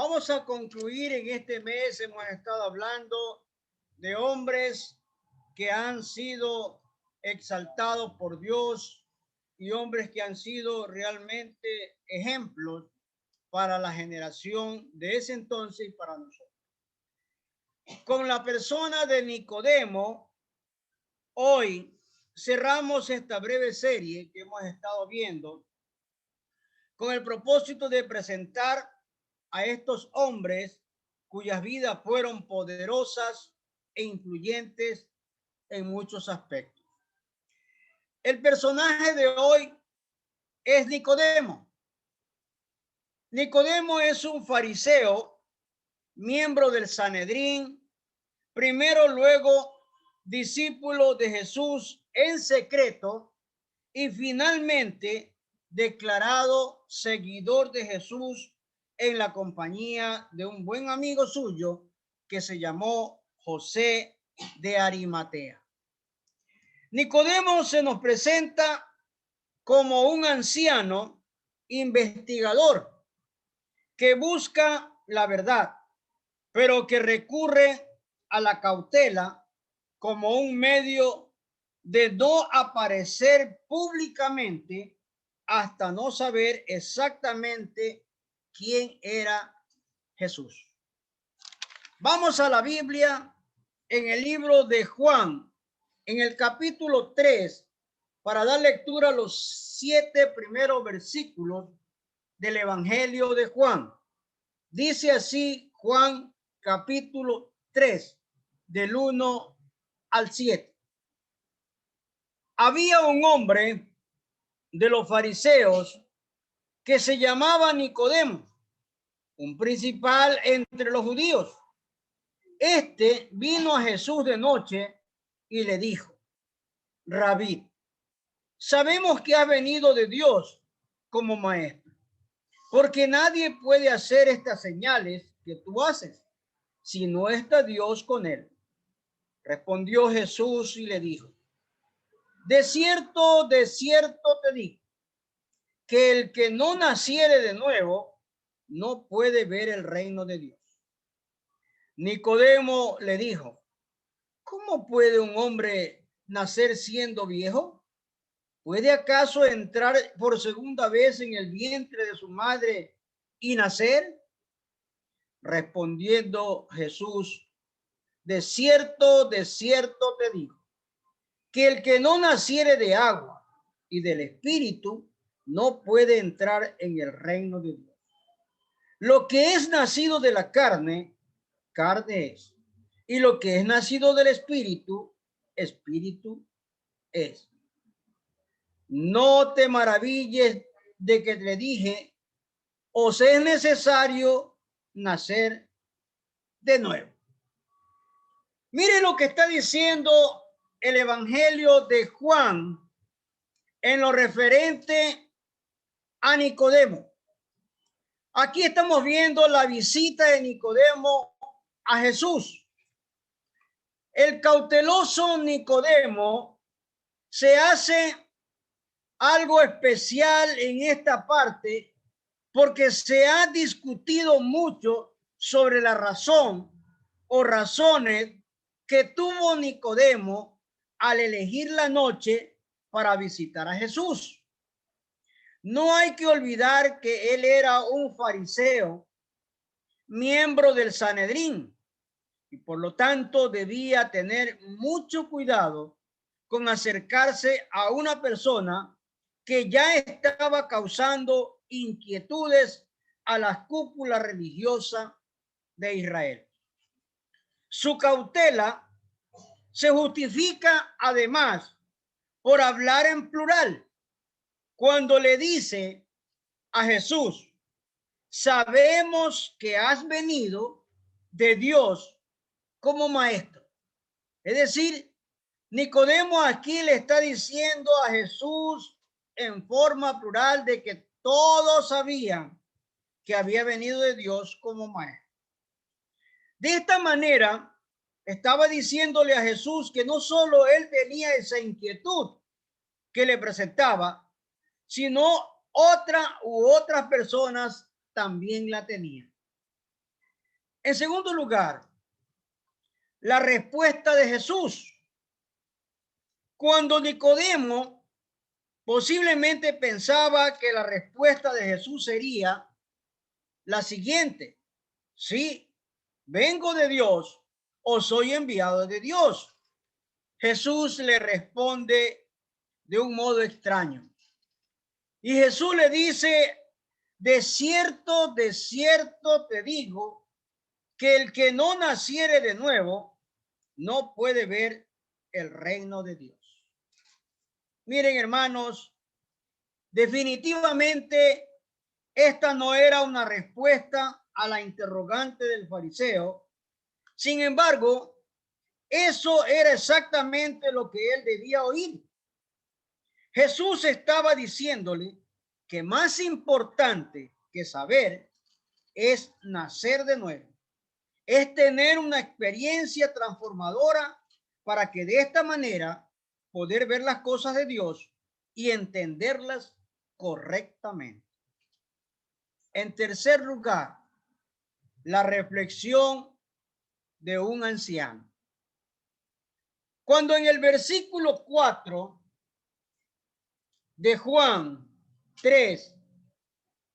Vamos a concluir en este mes. Hemos estado hablando de hombres que han sido exaltados por Dios y hombres que han sido realmente ejemplos para la generación de ese entonces y para nosotros. Con la persona de Nicodemo, hoy cerramos esta breve serie que hemos estado viendo con el propósito de presentar a estos hombres cuyas vidas fueron poderosas e influyentes en muchos aspectos. El personaje de hoy es Nicodemo. Nicodemo es un fariseo, miembro del Sanedrín, primero, luego discípulo de Jesús en secreto y finalmente declarado seguidor de Jesús en la compañía de un buen amigo suyo que se llamó José de Arimatea. Nicodemo se nos presenta como un anciano investigador que busca la verdad, pero que recurre a la cautela como un medio de no aparecer públicamente hasta no saber exactamente quién era Jesús. Vamos a la Biblia en el libro de Juan, en el capítulo 3, para dar lectura a los 7 primeros versículos del Evangelio de Juan. Dice así Juan capítulo 3, del 1 al 7. Había un hombre de los fariseos que se llamaba Nicodemo, un principal entre los judíos. Este vino a Jesús de noche y le dijo: Rabí, sabemos que has venido de Dios como maestro, porque nadie puede hacer estas señales que tú haces si no está Dios con él. Respondió Jesús y le dijo: de cierto te digo, que el que no naciere de nuevo no puede ver el reino de Dios. Nicodemo le dijo: ¿cómo puede un hombre nacer siendo viejo? ¿Puede acaso entrar por segunda vez en el vientre de su madre y nacer? Respondiendo Jesús: de cierto te digo, que el que no naciere de agua y del Espíritu no puede entrar en el reino de Dios. Lo que es nacido de la carne, carne es. Y lo que es nacido del Espíritu, Espíritu es. No te maravilles de que te dije: os es necesario nacer de nuevo. Mire lo que está diciendo el Evangelio de Juan en lo referente a Nicodemo. Aquí estamos viendo la visita de Nicodemo a Jesús. El cauteloso Nicodemo se hace algo especial en esta parte porque se ha discutido mucho sobre la razón o razones que tuvo Nicodemo al elegir la noche para visitar a Jesús. No hay que olvidar que él era un fariseo, miembro del Sanedrín, y por lo tanto debía tener mucho cuidado con acercarse a una persona que ya estaba causando inquietudes a la cúpula religiosa de Israel. Su cautela se justifica además por hablar en plural cuando le dice a Jesús: sabemos que has venido de Dios como maestro. Es decir, Nicodemo aquí le está diciendo a Jesús en forma plural de que todos sabían que había venido de Dios como maestro. De esta manera, estaba diciéndole a Jesús que no solo él tenía esa inquietud que le presentaba, sino otras personas también la tenían. En segundo lugar, la respuesta de Jesús. Cuando Nicodemo posiblemente pensaba que la respuesta de Jesús sería la siguiente: sí, vengo de Dios o soy enviado de Dios. Jesús le responde de un modo extraño. Y Jesús le dice: de cierto te digo, que el que no naciere de nuevo no puede ver el reino de Dios. Miren, hermanos, definitivamente esta no era una respuesta a la interrogante del fariseo. Sin embargo, eso era exactamente lo que él debía oír. Jesús estaba diciéndole que más importante que saber es nacer de nuevo, es tener una experiencia transformadora para que de esta manera poder ver las cosas de Dios y entenderlas correctamente. En tercer lugar, la reflexión de un anciano. Cuando en el versículo 4 de Juan 3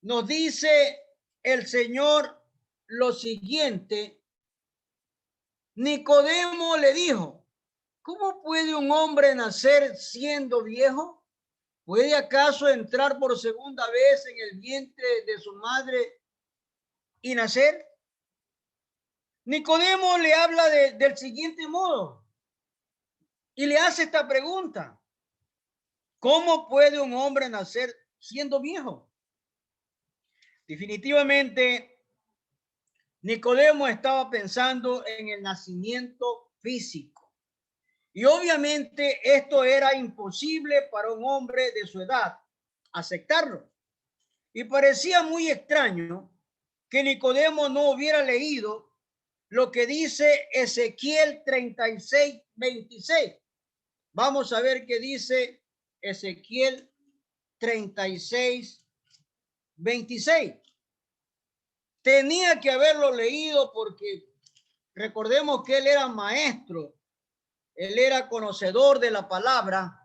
nos dice el Señor lo siguiente: Nicodemo le dijo, ¿cómo puede un hombre nacer siendo viejo? ¿Puede acaso entrar por segunda vez en el vientre de su madre y nacer? Nicodemo le habla del siguiente modo y le hace esta pregunta: ¿cómo puede un hombre nacer siendo viejo? Definitivamente, Nicodemo estaba pensando en el nacimiento físico. Y obviamente esto era imposible para un hombre de su edad aceptarlo. Y parecía muy extraño que Nicodemo no hubiera leído lo que dice Ezequiel 36:26. Vamos a ver qué dice Ezequiel 36:26. Tenía que haberlo leído porque recordemos que él era maestro, él era conocedor de la palabra.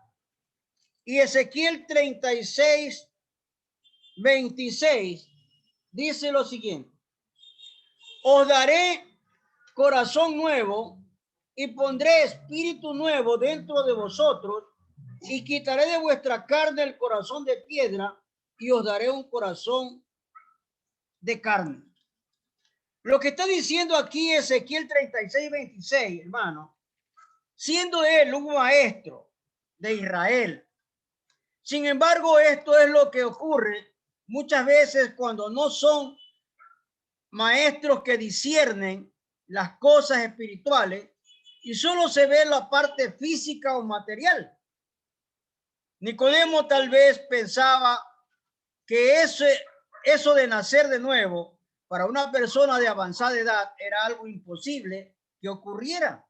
Y Ezequiel 36:26 dice lo siguiente: os daré corazón nuevo y pondré espíritu nuevo dentro de vosotros y quitaré de vuestra carne el corazón de piedra y os daré un corazón de carne. Lo que está diciendo aquí Ezequiel 36:26, hermano, siendo él un maestro de Israel. Sin embargo, esto es lo que ocurre muchas veces cuando no son maestros que disciernen las cosas espirituales y solo se ve la parte física o material. Nicodemo tal vez pensaba que eso de nacer de nuevo para una persona de avanzada edad era algo imposible que ocurriera.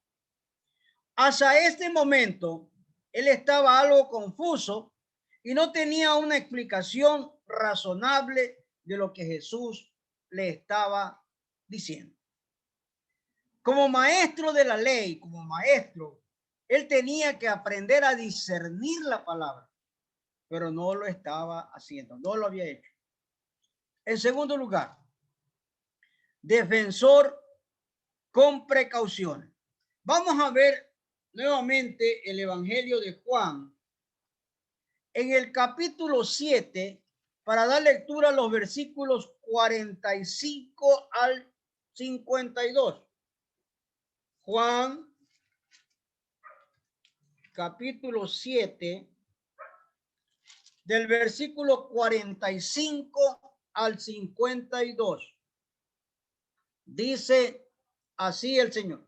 Hasta este momento, él estaba algo confuso y no tenía una explicación razonable de lo que Jesús le estaba diciendo. Como maestro de la ley, como maestro, él tenía que aprender a discernir la palabra, pero no lo estaba haciendo, no lo había hecho. En segundo lugar, defensor con precaución. Vamos a ver nuevamente el Evangelio de Juan en el capítulo 7 para dar lectura a los versículos 45 al 52. Juan capítulo 7 del versículo 45 al 52. Dice así el Señor: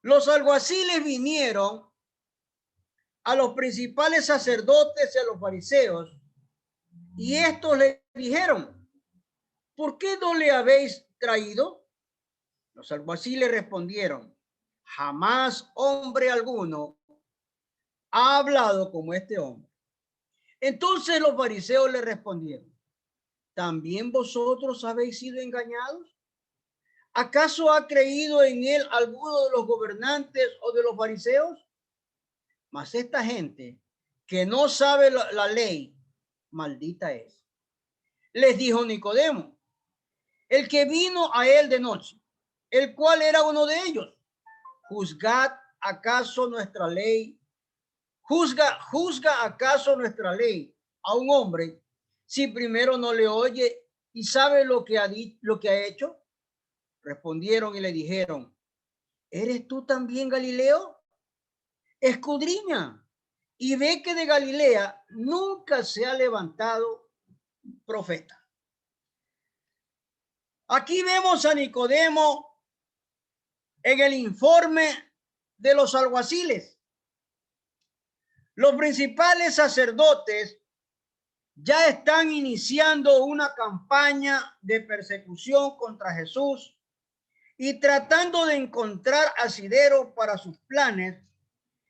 los alguaciles vinieron a los principales sacerdotes y a los fariseos, y estos le dijeron: ¿por qué no le habéis traído? Los alguaciles respondieron: jamás hombre alguno ha hablado como este hombre. Entonces los fariseos le respondieron: ¿también vosotros habéis sido engañados? ¿Acaso ha creído en él alguno de los gobernantes o de los fariseos? Mas esta gente que no sabe la ley, maldita es. Les dijo Nicodemo, el que vino a él de noche, el cual era uno de ellos. ¿Juzga acaso nuestra ley acaso ley a un hombre si primero no le oye y sabe lo que ha hecho? Respondieron y le dijeron, ¿eres tú también Galileo? Escudriña y ve que de Galilea nunca se ha levantado profeta. Aquí vemos a Nicodemo en el informe de los alguaciles. Los principales sacerdotes ya están iniciando una campaña de persecución contra Jesús y tratando de encontrar asidero para sus planes,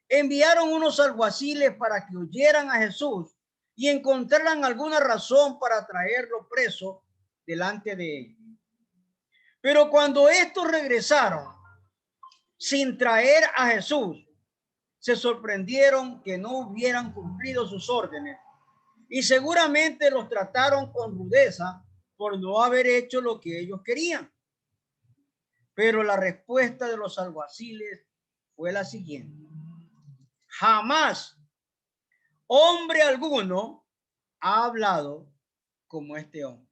enviaron unos alguaciles para que oyeran a Jesús y encontraran alguna razón para traerlo preso delante de ellos. Pero cuando estos regresaron sin traer a Jesús, se sorprendieron que no hubieran cumplido sus órdenes y seguramente los trataron con rudeza por no haber hecho lo que ellos querían. Pero la respuesta de los alguaciles fue la siguiente: jamás hombre alguno ha hablado como este hombre.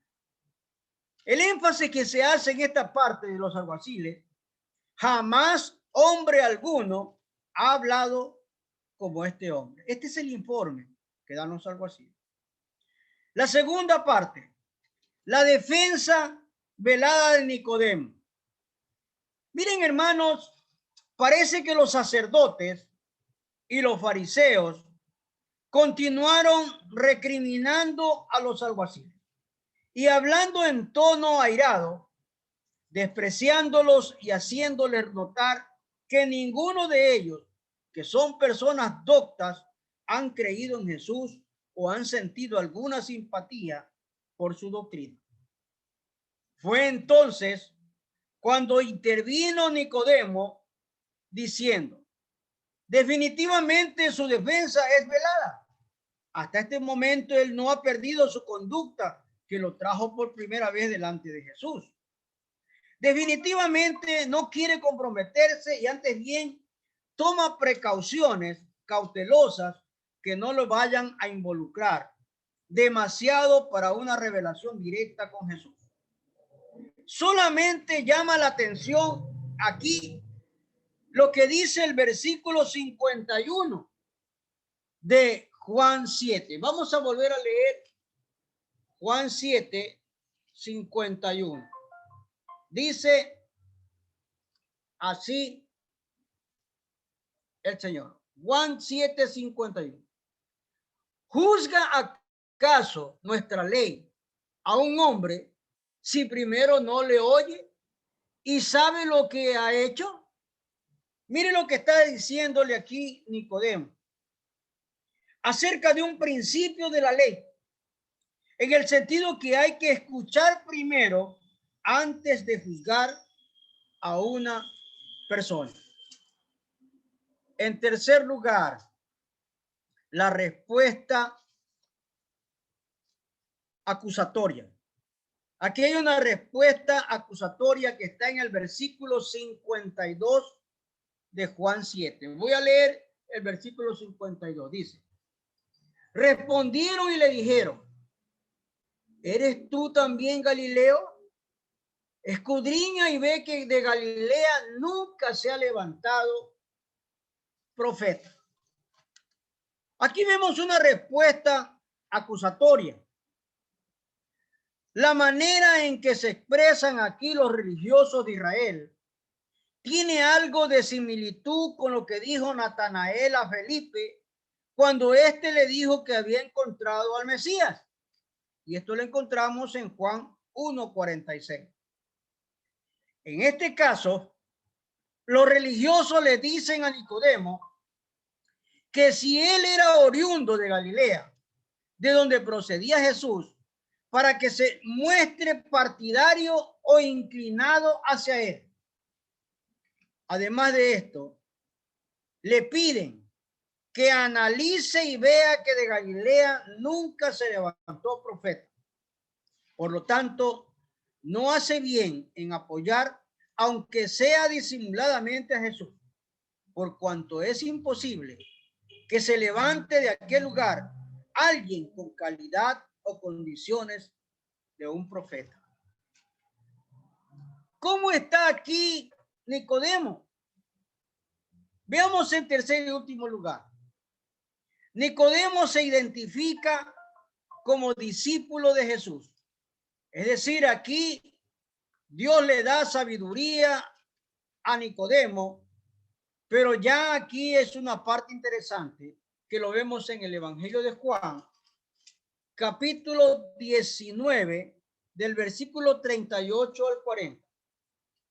El énfasis que se hace en esta parte de los alguaciles, jamás hombre alguno ha hablado como este hombre. Este es el informe que dan los alguaciles. La segunda parte, la defensa velada de Nicodemo. Miren, hermanos, parece que los sacerdotes y los fariseos continuaron recriminando a los alguaciles y hablando en tono airado, despreciándolos y haciéndoles notar que ninguno de ellos, que son personas doctas, han creído en Jesús o han sentido alguna simpatía por su doctrina. Fue entonces cuando intervino Nicodemo diciendo, definitivamente su defensa es velada. Hasta este momento él no ha perdido su conducta que lo trajo por primera vez delante de Jesús. Definitivamente no quiere comprometerse y antes bien toma precauciones cautelosas que no lo vayan a involucrar demasiado para una revelación directa con Jesús. Solamente llama la atención aquí lo que dice el versículo 51 de Juan 7. Vamos a volver a leer Juan 7, 51. Dice así el Señor. Juan 7, 51. ¿Juzga acaso nuestra ley a un hombre si primero no le oye y sabe lo que ha hecho? Mire lo que está diciéndole aquí Nicodemo acerca de un principio de la ley, en el sentido que hay que escuchar primero antes de juzgar a una persona. En tercer lugar, la respuesta acusatoria. Aquí hay una respuesta acusatoria que está en el versículo 52 de Juan 7. Voy a leer el versículo 52. Dice, respondieron y le dijeron, ¿eres tú también Galileo? Escudriña y ve que de Galilea nunca se ha levantado profeta. Aquí vemos una respuesta acusatoria. La manera en que se expresan aquí los religiosos de Israel tiene algo de similitud con lo que dijo Natanael a Felipe cuando éste le dijo que había encontrado al Mesías. Y esto lo encontramos en Juan 1:46. En este caso, los religiosos le dicen a Nicodemo que si él era oriundo de Galilea, de donde procedía Jesús, para que se muestre partidario o inclinado hacia él. Además de esto, le piden que analice y vea que de Galilea nunca se levantó profeta. Por lo tanto, no hace bien en apoyar, aunque sea disimuladamente, a Jesús, por cuanto es imposible que se levante de aquel lugar alguien con calidad o condiciones de un profeta. ¿Cómo está aquí Nicodemo? Veamos en tercer y último lugar. Nicodemo se identifica como discípulo de Jesús. Es decir, aquí Dios le da sabiduría a Nicodemo, pero ya aquí es una parte interesante que lo vemos en el Evangelio de Juan, capítulo 19, del versículo 38 al 40.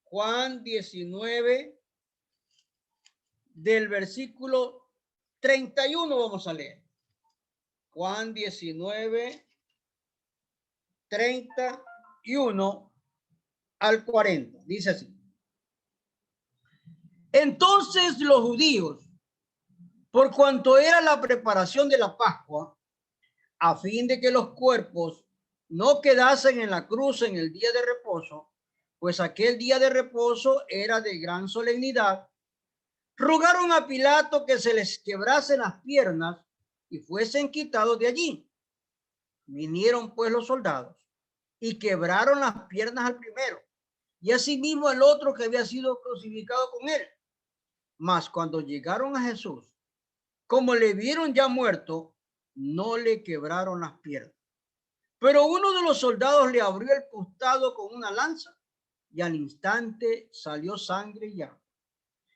Juan 19, del versículo 31 vamos a leer. Juan 19, 31 al 40. Dice así. Entonces los judíos, por cuanto era la preparación de la Pascua, a fin de que los cuerpos no quedasen en la cruz en el día de reposo, pues aquel día de reposo era de gran solemnidad, rogaron a Pilato que se les quebrasen las piernas y fuesen quitados de allí. Vinieron pues los soldados y quebraron las piernas al primero y asimismo al otro que había sido crucificado con él. Mas cuando llegaron a Jesús, como le vieron ya muerto, no le quebraron las piernas. Pero uno de los soldados le abrió el costado con una lanza y al instante salió sangre y llaga.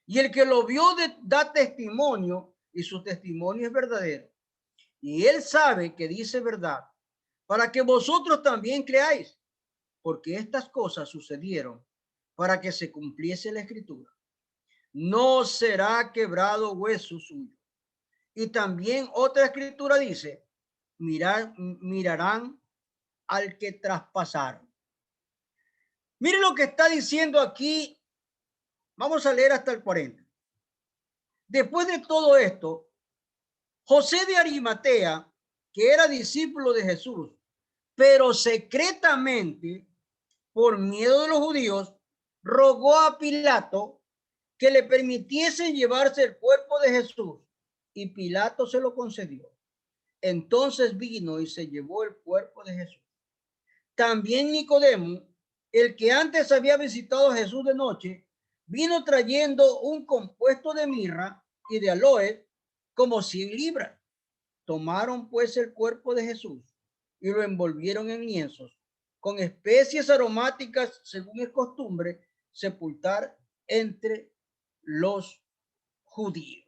Y el que lo vio da testimonio y su testimonio es verdadero. Y él sabe que dice verdad para que vosotros también creáis, porque estas cosas sucedieron para que se cumpliese la escritura. No será quebrado hueso suyo. Y también otra escritura dice, mirarán al que traspasaron. Mire lo que está diciendo aquí. Vamos a leer hasta el 40. Después de todo esto, José de Arimatea, que era discípulo de Jesús, pero secretamente, por miedo de los judíos, rogó a Pilato que le permitiese llevarse el cuerpo de Jesús, y Pilato se lo concedió. Entonces vino y se llevó el cuerpo de Jesús. También Nicodemo, el que antes había visitado a Jesús de noche, vino trayendo un compuesto de mirra y de aloe, como 100 libras. Tomaron pues el cuerpo de Jesús y lo envolvieron en lienzos, con especies aromáticas, según es costumbre, sepultar entre los judíos.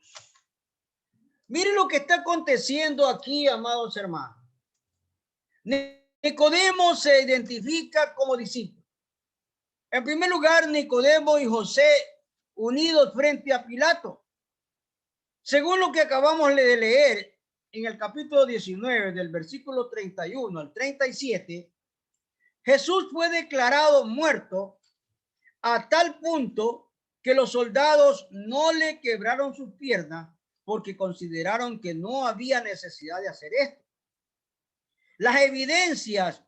Miren lo que está aconteciendo aquí, amados hermanos. Nicodemo se identifica como discípulo. En primer lugar, Nicodemo y José unidos frente a Pilato. Según lo que acabamos de leer en el capítulo 19, del versículo 31 al 37, Jesús fue declarado muerto a tal punto que los soldados no le quebraron sus piernas porque consideraron que no había necesidad de hacer esto. Las evidencias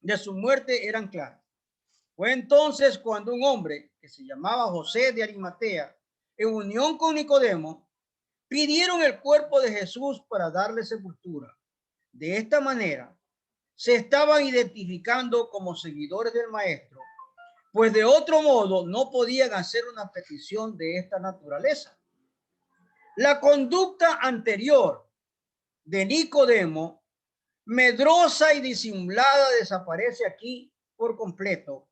de su muerte eran claras. Fue entonces cuando un hombre que se llamaba José de Arimatea, en unión con Nicodemo, pidieron el cuerpo de Jesús para darle sepultura. De esta manera, se estaban identificando como seguidores del Maestro, pues de otro modo no podían hacer una petición de esta naturaleza. La conducta anterior de Nicodemo, medrosa y disimulada, desaparece aquí por completo,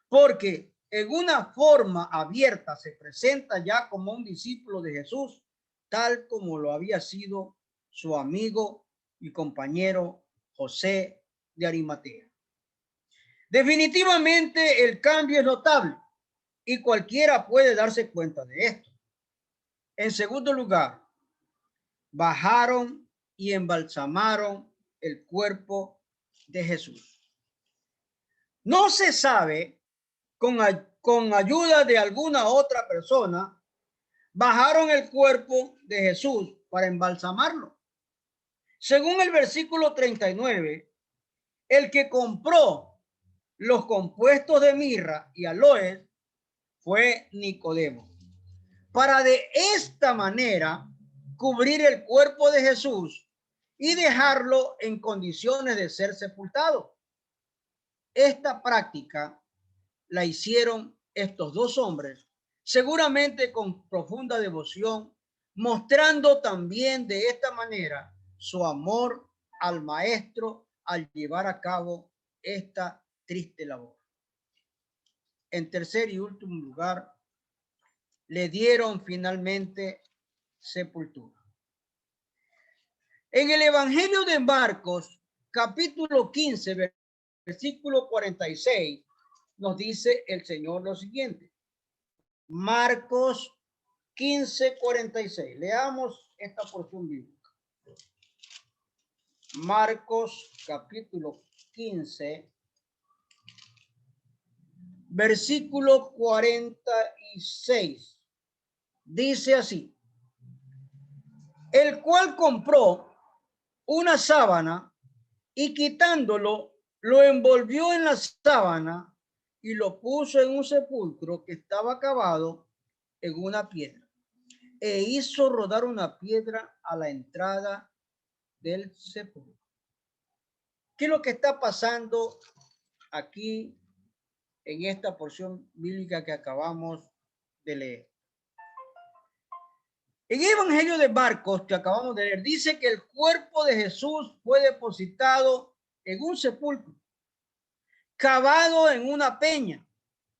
porque en una forma abierta se presenta ya como un discípulo de Jesús, tal como lo había sido su amigo y compañero José de Arimatea. Definitivamente el cambio es notable y cualquiera puede darse cuenta de esto. En segundo lugar, bajaron y embalsamaron el cuerpo de Jesús. No se sabe, con ayuda de alguna otra persona, bajaron el cuerpo de Jesús para embalsamarlo. Según el versículo 39, el que compró los compuestos de mirra y aloes fue Nicodemo, para de esta manera cubrir el cuerpo de Jesús y dejarlo en condiciones de ser sepultado. Esta práctica la hicieron estos dos hombres, seguramente con profunda devoción, mostrando también de esta manera su amor al maestro al llevar a cabo esta triste labor. En tercer y último lugar, le dieron finalmente sepultura. En el Evangelio de Marcos, capítulo 15, versículo 46, nos dice el Señor lo siguiente. Marcos 15, 46. Leamos esta porción bíblica. Marcos capítulo 15, versículo 46. Dice así: el cual compró una sábana y quitándolo, lo envolvió en la sábana y lo puso en un sepulcro que estaba cavado en una piedra, e hizo rodar una piedra a la entrada del sepulcro. ¿Qué es lo que está pasando aquí en esta porción bíblica que acabamos de leer? En el Evangelio de Marcos que acabamos de leer, dice que el cuerpo de Jesús fue depositado en un sepulcro, cavado en una peña,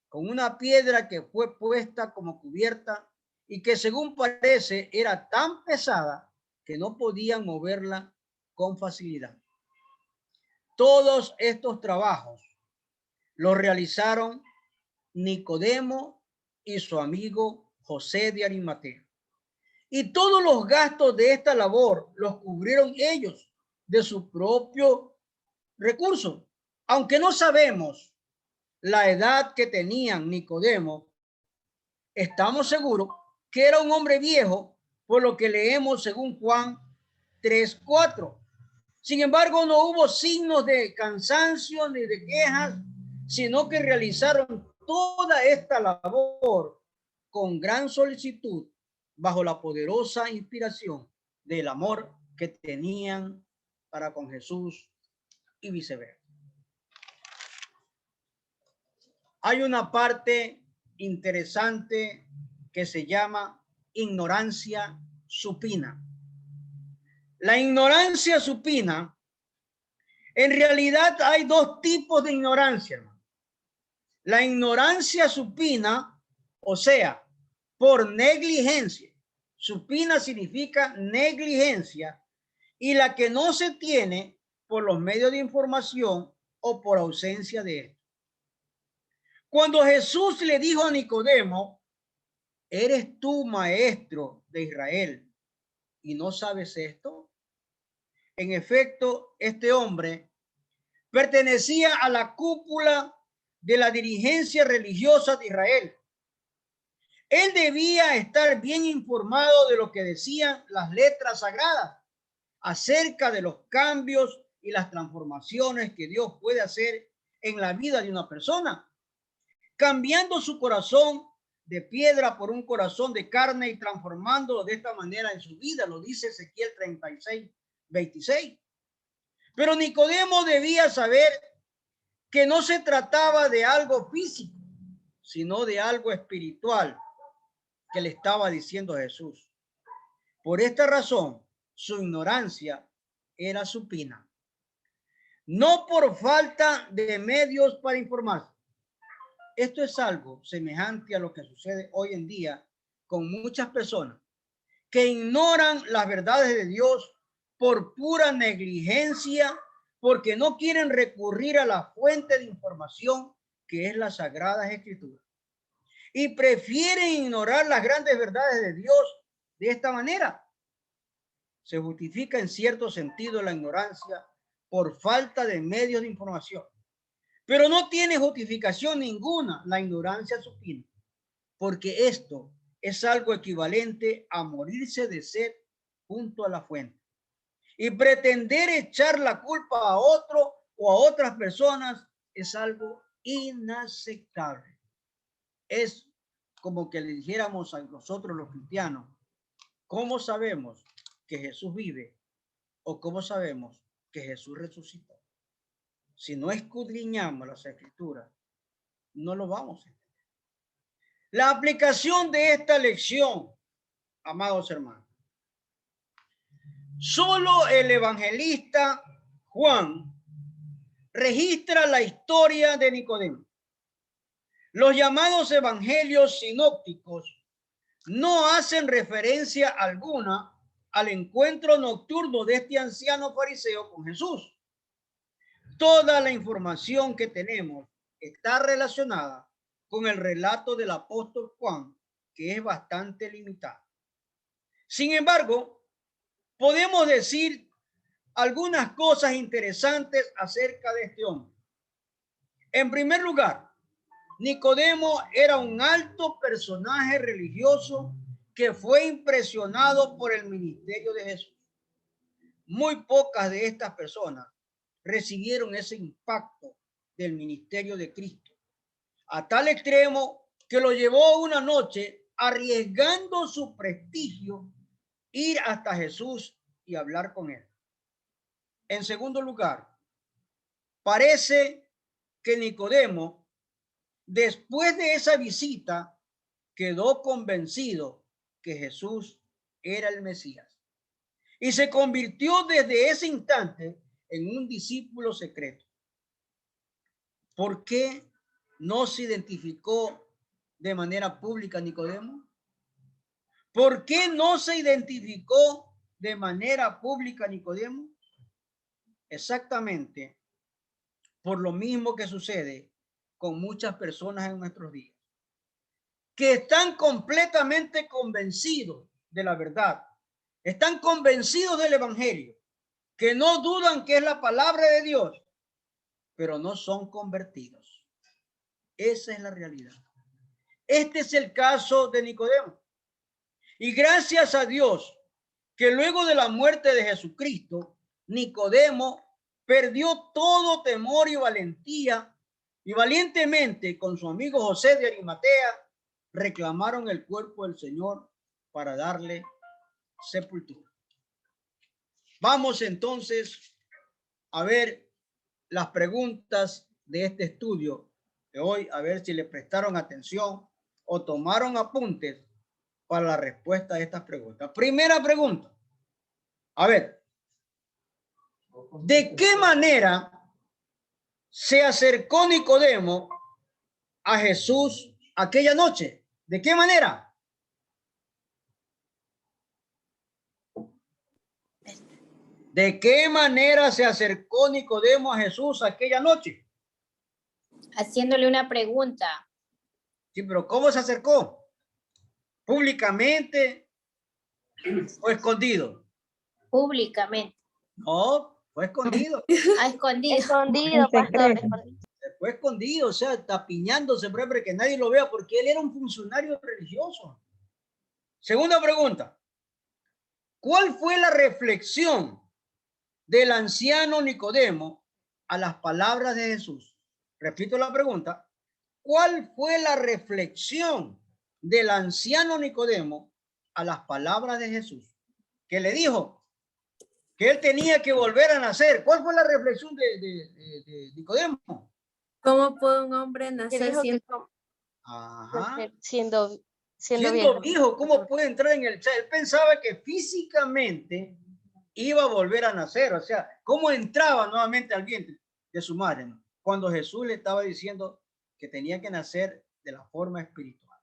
con una piedra que fue puesta como cubierta y que según parece era tan pesada que no podían moverla con facilidad. Todos estos trabajos los realizaron Nicodemo y su amigo José de Arimatea. Y todos los gastos de esta labor los cubrieron ellos de su propio recurso. Aunque no sabemos la edad que tenían Nicodemo, estamos seguros que era un hombre viejo, por lo que leemos según Juan 3:4. Sin embargo, no hubo signos de cansancio ni de quejas, sino que realizaron toda esta labor con gran solicitud, bajo la poderosa inspiración del amor que tenían para con Jesús y viceversa. Hay una parte interesante que se llama ignorancia supina. La ignorancia supina, en realidad hay dos tipos de ignorancia. La ignorancia supina, o sea, por negligencia. Supina significa negligencia, y la que no se tiene por los medios de información o por ausencia de él. Cuando Jesús le dijo a Nicodemo, ¿eres tú maestro de Israel y no sabes esto? En efecto, este hombre pertenecía a la cúpula de la dirigencia religiosa de Israel. Él debía estar bien informado de lo que decían las letras sagradas acerca de los cambios y las transformaciones que Dios puede hacer en la vida de una persona, cambiando su corazón de piedra por un corazón de carne y transformándolo de esta manera en su vida, lo dice Ezequiel 36:26. Pero Nicodemo debía saber que no se trataba de algo físico, sino de algo espiritual que le estaba diciendo Jesús. Por esta razón, su ignorancia era supina. No por falta de medios para informarse. Esto es algo semejante a lo que sucede hoy en día con muchas personas que ignoran las verdades de Dios por pura negligencia, porque no quieren recurrir a la fuente de información que es las Sagradas Escrituras. Y prefieren ignorar las grandes verdades de Dios de esta manera. Se justifica en cierto sentido la ignorancia por falta de medios de información. Pero no tiene justificación ninguna la ignorancia supina, porque esto es algo equivalente a morirse de sed junto a la fuente. Y pretender echar la culpa a otro o a otras personas es algo inaceptable. Es como que le dijéramos a nosotros los cristianos, ¿cómo sabemos que Jesús vive? ¿O cómo sabemos que Jesús resucitó? Si no escudriñamos las escrituras, no lo vamos a entender. La aplicación de esta lección, amados hermanos, solo el evangelista Juan registra la historia de Nicodemo. Los llamados evangelios sinópticos no hacen referencia alguna al encuentro nocturno de este anciano fariseo con Jesús. Toda la información que tenemos está relacionada con el relato del apóstol Juan, que es bastante limitado. Sin embargo, podemos decir algunas cosas interesantes acerca de este hombre. En primer lugar, Nicodemo era un alto personaje religioso que fue impresionado por el ministerio de Jesús. Muy pocas de estas personas recibieron ese impacto del ministerio de Cristo, a tal extremo que lo llevó una noche, arriesgando su prestigio, ir hasta Jesús y hablar con él. En segundo lugar, parece que Nicodemo, después de esa visita, quedó convencido que Jesús era el Mesías y se convirtió desde ese instante en un discípulo secreto. ¿Por qué no se identificó de manera pública Nicodemo? ¿Por qué no se identificó de manera pública Nicodemo? Exactamente por lo mismo que sucede con muchas personas en nuestros días, que están completamente convencidos de la verdad, están convencidos del evangelio, que no dudan que es la palabra de Dios, pero no son convertidos. Esa es la realidad. Este es el caso de Nicodemo. Y gracias a Dios que luego de la muerte de Jesucristo, Nicodemo perdió todo temor y valentía, y valientemente con su amigo José de Arimatea reclamaron el cuerpo del Señor para darle sepultura. Vamos entonces a ver las preguntas de este estudio de hoy, a ver si le prestaron atención o tomaron apuntes para la respuesta a estas preguntas. Primera pregunta. A ver, ¿de qué manera se acercó Nicodemo a Jesús aquella noche? ¿De qué manera? ¿De qué manera se acercó Nicodemo a Jesús aquella noche? Haciéndole una pregunta. Sí, pero ¿cómo se acercó? ¿Públicamente o escondido? Públicamente. No, fue escondido. A escondido. Escondido, pastor. Escondido. Fue escondido, o sea, tapiñándose para que nadie lo vea, porque él era un funcionario religioso. Segunda pregunta. ¿Cuál fue la reflexión del anciano Nicodemo a las palabras de Jesús? Repito la pregunta. ¿Cuál fue la reflexión del anciano Nicodemo a las palabras de Jesús? ¿Qué le dijo? Que él tenía que volver a nacer. ¿Cuál fue la reflexión de Nicodemo? ¿Cómo puede un hombre nacer Siendo siendo viejo? ¿Cómo puede entrar en el... O sea, él pensaba que físicamente iba a volver a nacer. O sea, ¿cómo entraba nuevamente al vientre de su madre, ¿no? Cuando Jesús le estaba diciendo que tenía que nacer de la forma espiritual.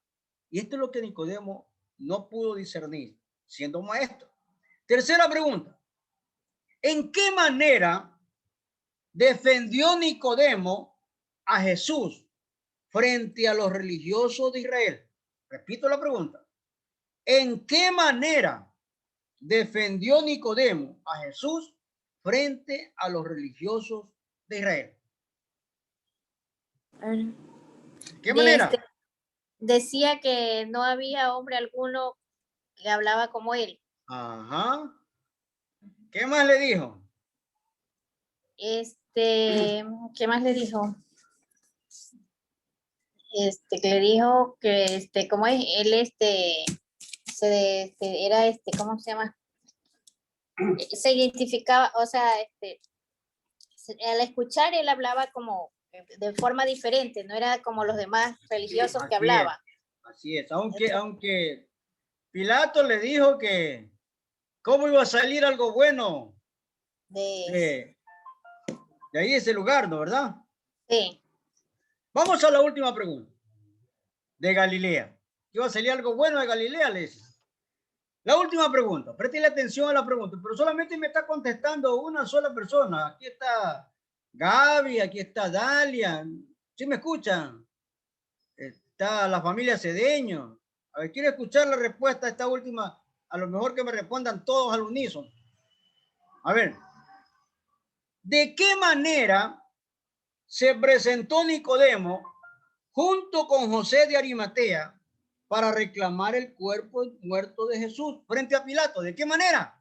Y esto es lo que Nicodemo no pudo discernir, siendo maestro. Tercera pregunta. ¿En qué manera defendió Nicodemo a Jesús frente a los religiosos de Israel? Repito la pregunta. ¿En qué manera defendió Nicodemo a Jesús frente a los religiosos de Israel. ¿De qué manera? Decía que no había hombre alguno que hablaba como él. Ajá. ¿Qué más le dijo? ¿Qué más le dijo? Que le dijo que como es él era ¿cómo se llama? Se identificaba, o sea, al escuchar él hablaba como de forma diferente, no era como los demás religiosos que hablaban. Así es, aunque Pilato le dijo que cómo iba a salir algo bueno de ahí ese lugar, ¿no? ¿Verdad? Sí. Vamos a la última pregunta. De Galilea. ¿Iba a salir algo bueno de Galilea, les? La última pregunta. Préstele atención a la pregunta, pero solamente me está contestando una sola persona. Aquí está Gaby, aquí está Dalia. ¿Sí me escuchan? Está la familia Cedeño. A ver, quiero escuchar la respuesta a esta última. A lo mejor que me respondan todos al unísono. A ver. ¿De qué manera se presentó Nicodemo junto con José de Arimatea para reclamar el cuerpo muerto de Jesús frente a Pilato? ¿De qué manera?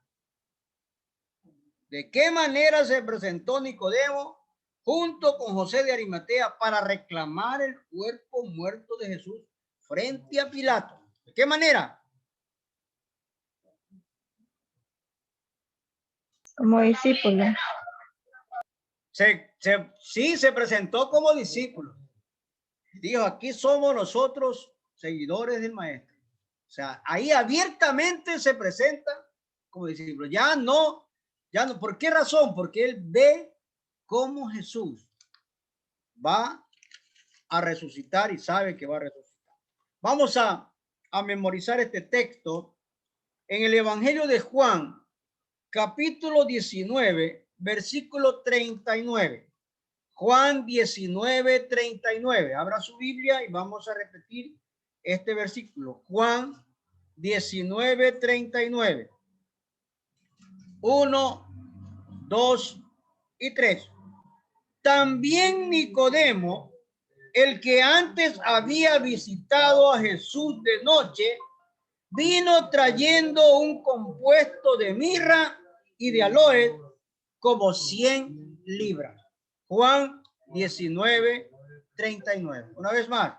¿De qué manera se presentó Nicodemo junto con José de Arimatea para reclamar el cuerpo muerto de Jesús frente a Pilato? ¿De qué manera? Como discípulo. Sí, se presentó como discípulo. Dijo, aquí somos nosotros seguidores del maestro. O sea, ahí abiertamente se presenta como discípulo. Ya no. ¿Por qué razón? Porque él ve cómo Jesús va a resucitar y sabe que va a resucitar. Vamos a memorizar este texto en el Evangelio de Juan, capítulo 19, versículo 39. Juan 19, 39. Abra su Biblia y vamos a repetir este versículo. Juan 19, 39. 1, 2 y 3. También Nicodemo, el que antes había visitado a Jesús de noche, vino trayendo un compuesto de mirra y de aloe como 100 libras. Juan 19, 39. Una vez más.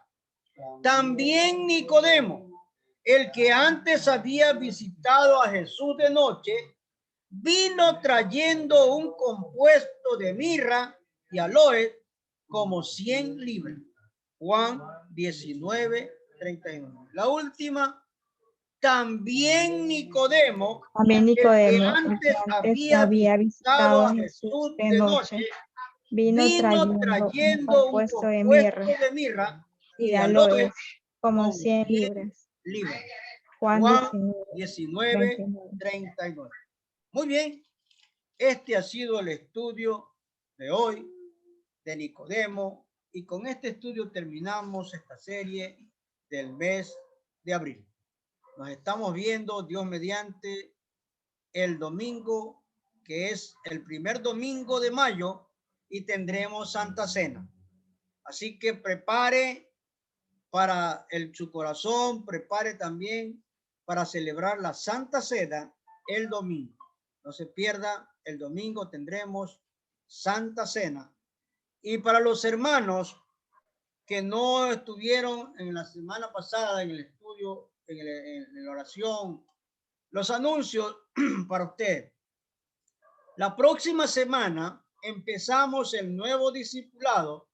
También Nicodemo, el que antes había visitado a Jesús de noche, vino trayendo un compuesto de mirra y aloe como 100 libras. Juan 19, 39. La última. También Nicodemo, el que antes había visitado a Jesús de noche, vino trayendo un compuesto de mirra y de aloe como 100 libras. Juan 19, 39. Muy bien, este ha sido el estudio de hoy de Nicodemo y con este estudio terminamos esta serie del mes de abril. Nos estamos viendo, Dios mediante, el domingo, que es el primer domingo de mayo, y tendremos Santa Cena. Así que prepare para su corazón, prepare también para celebrar la Santa Cena el domingo. No se pierda, el domingo tendremos Santa Cena. Y para los hermanos que no estuvieron en la semana pasada en el estudio, en la oración, los anuncios para usted. La próxima semana empezamos el nuevo discipulado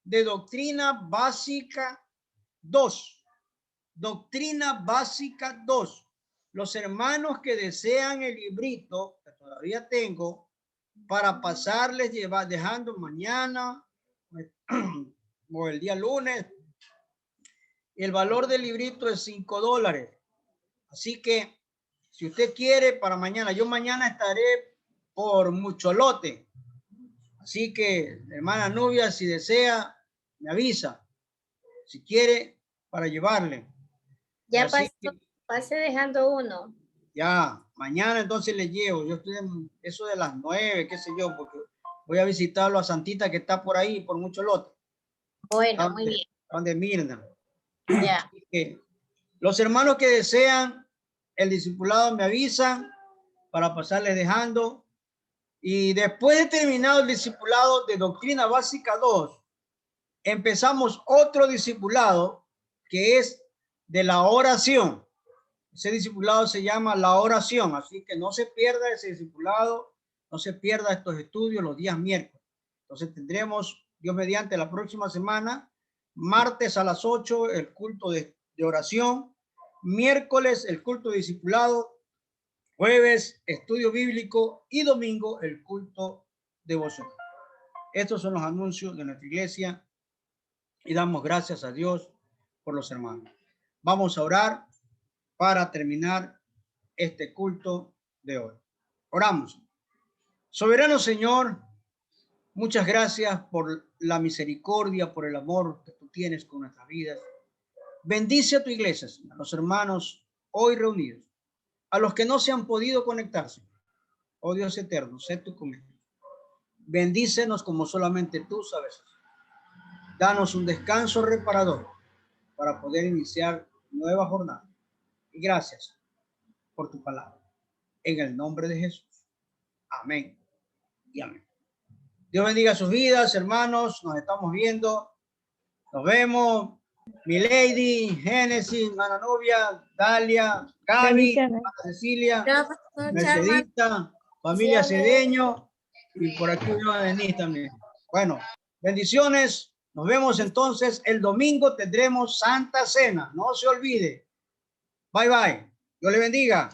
de Doctrina Básica 2. Doctrina Básica 2. Los hermanos que desean el librito, que todavía tengo, para pasarles, dejando mañana o el día lunes. El valor del librito es $5. Así que, si usted quiere, para mañana, yo mañana estaré por Mucholote. Así que, hermana Nubia, si desea, me avisa. Si quiere, para llevarle. Ya pase dejando uno. Ya, mañana entonces les llevo. Yo estoy en eso de las 9, qué sé yo, porque voy a visitarlo a Santita que está por ahí, por mucho lote. Bueno, muy bien. Donde Mirna. Ya. Los hermanos que desean el discipulado me avisan para pasarles dejando. Y después de terminado el discipulado de Doctrina Básica 2, empezamos otro discipulado que es de la oración. Ese discipulado se llama la oración, así que no se pierda ese discipulado, no se pierda estos estudios los días miércoles. Entonces tendremos, Dios mediante, la próxima semana, martes a las 8, el culto de oración, miércoles el culto de discipulado, jueves estudio bíblico y domingo el culto devocional. Estos son los anuncios de nuestra iglesia y damos gracias a Dios por los hermanos. Vamos a orar para terminar este culto de hoy. Oramos. Soberano Señor, muchas gracias por la misericordia, por el amor que tú tienes con nuestras vidas. Bendice a tu iglesia, Señor, a los hermanos hoy reunidos, a los que no se han podido conectarse. Oh Dios eterno, sé tú con ellos. Bendícenos como solamente tú sabes. Danos un descanso reparador para poder iniciar nueva jornada. Y gracias por tu palabra. En el nombre de Jesús. Amén y amén. Dios bendiga sus vidas, hermanos. Nos estamos viendo. Nos vemos. Milady, Génesis, Ana Novia, Dalia, Gaby, Ana Cecilia, Mercedita, familia Cedeño y por aquí veo a Denise también. Bueno, bendiciones. Nos vemos entonces el domingo. Tendremos Santa Cena. No se olvide. Bye, bye. Dios le bendiga.